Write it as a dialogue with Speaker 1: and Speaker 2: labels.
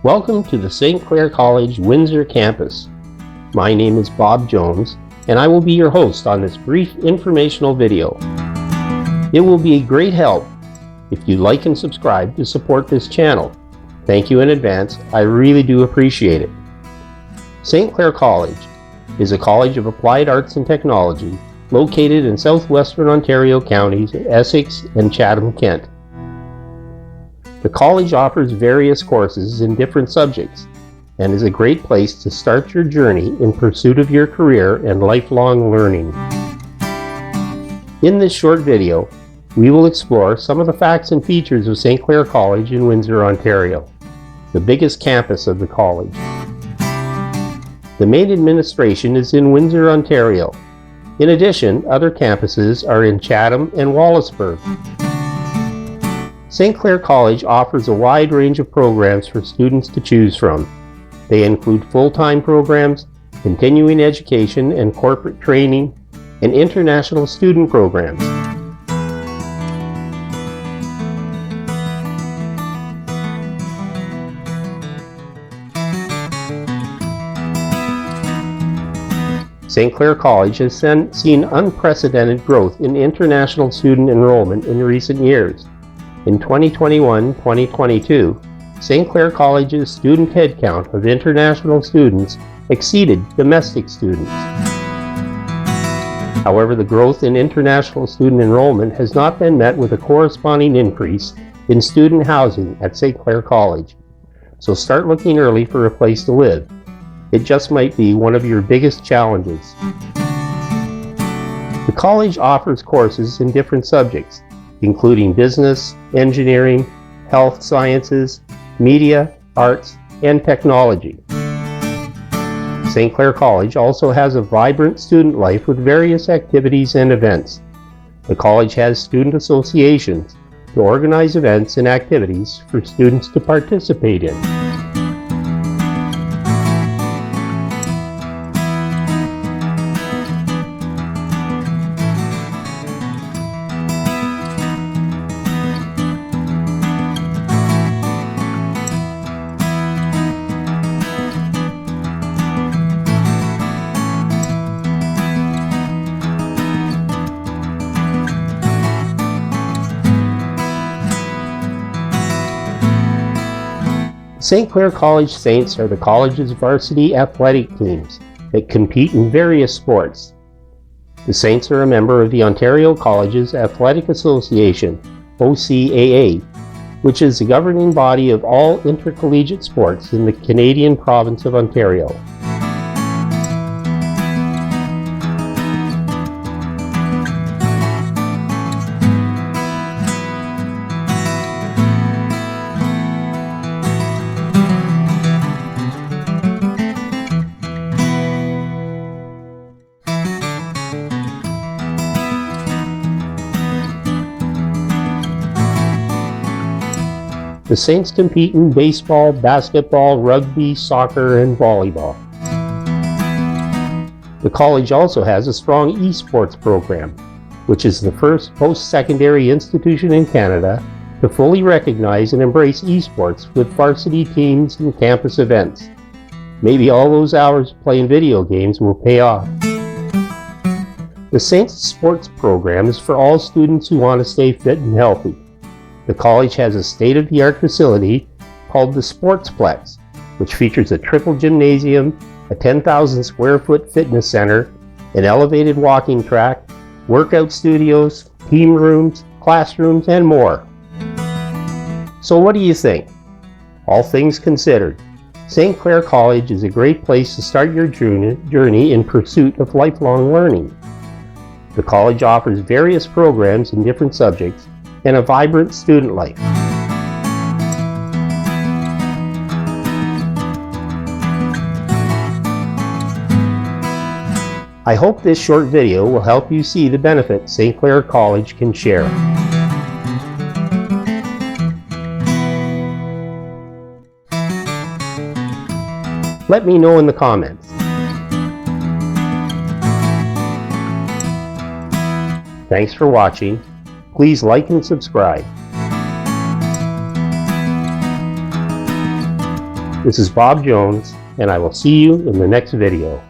Speaker 1: Welcome to the St. Clair College Windsor campus. My name is Bob Jones, and I will be your host on this brief informational video. It will be a great help if you like and subscribe to support this channel. Thank you in advance. I really do appreciate it. St. Clair College is a college of applied arts and technology located in southwestern Ontario counties of Essex and Chatham-Kent. The college offers various courses in different subjects and is a great place to start your journey in pursuit of your career and lifelong learning. In this short video, we will explore some of the facts and features of St. Clair College in Windsor, Ontario, the biggest campus of the college. The main administration is in Windsor, Ontario. In addition, other campuses are in Chatham and Wallaceburg. St. Clair College offers a wide range of programs for students to choose from. They include full-time programs, continuing education and corporate training, and international student programs. St. Clair College has seen unprecedented growth in international student enrollment in recent years. In 2021-2022, St. Clair College's student headcount of international students exceeded domestic students. However, the growth in international student enrollment has not been met with a corresponding increase in student housing at St. Clair College. So start looking early for a place to live. It just might be one of your biggest challenges. The college offers courses in different subjects, including business, engineering, health sciences, media, arts, and technology. St. Clair College also has a vibrant student life with various activities and events. The college has student associations to organize events and activities for students to participate in. St. Clair College Saints are the college's varsity athletic teams that compete in various sports. The Saints are a member of the Ontario Colleges Athletic Association, OCAA, which is the governing body of all intercollegiate sports in the Canadian province of Ontario. The Saints compete in baseball, basketball, rugby, soccer, and volleyball. The college also has a strong esports program, which is the first post-secondary institution in Canada to fully recognize and embrace esports with varsity teams and campus events. Maybe all those hours playing video games will pay off. The Saints sports program is for all students who want to stay fit and healthy. The college has a state-of-the-art facility called the Sportsplex, which features a triple gymnasium, a 10,000 square foot fitness center, an elevated walking track, workout studios, team rooms, classrooms, and more. So what do you think? All things considered, St. Clair College is a great place to start your journey in pursuit of lifelong learning. The college offers various programs in different subjects and a vibrant student life. I hope this short video will help you see the benefits St. Clair College can share. Let me know in the comments. Thanks for watching. Please like and subscribe. This is Bob Jones, and I will see you in the next video.